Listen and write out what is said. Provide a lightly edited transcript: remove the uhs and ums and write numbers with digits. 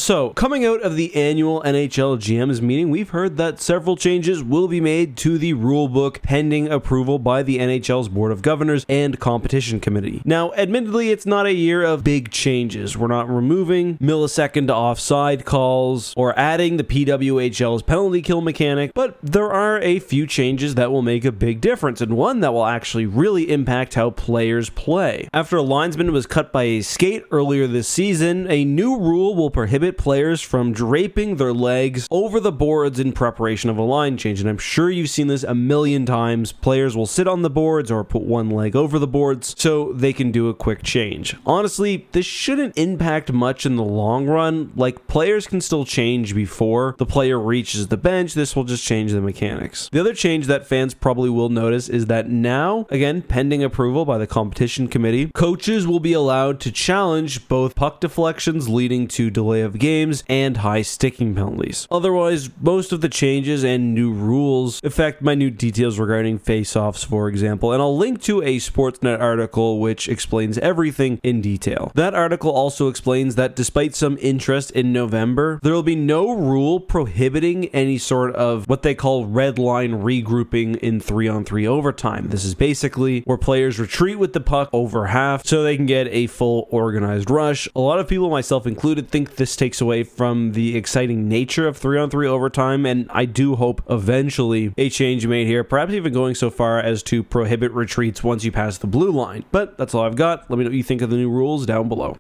So, coming out of the annual NHL GM's meeting, we've heard that several changes will be made to the rulebook pending approval by the NHL's Board of Governors and Competition Committee. Now, admittedly, it's not a year of big changes. We're not removing millisecond offside calls or adding the PWHL's penalty kill mechanic, but there are a few changes that will make a big difference, and one that will actually really impact how players play. After a linesman was cut by a skate earlier this season, a new rule will prohibit players from draping their legs over the boards in preparation of a line change, and I'm sure you've seen this a million times. Players will sit on the boards or put one leg over the boards so they can do a quick change. Honestly, this shouldn't impact much in the long run. Like, players can still change before the player reaches the bench. This will just change the mechanics. The other change that fans probably will notice is that now, again, pending approval by the competition committee, coaches will be allowed to challenge both puck deflections leading to delay of games and high sticking penalties. Otherwise, most of the changes and new rules affect minute details regarding face-offs, for example, and I'll link to a Sportsnet article which explains everything in detail. That article also explains that despite some interest in November, there will be no rule prohibiting any sort of what they call red line regrouping in 3-on-3 overtime. This is basically where players retreat with the puck over half so they can get a full organized rush. A lot of people, myself included, think this takes away from the exciting nature of 3-on-3 overtime, and I do hope eventually a change made here, perhaps even going so far as to prohibit retreats once you pass the blue line. But that's all I've got. Let me know what you think of the new rules down below.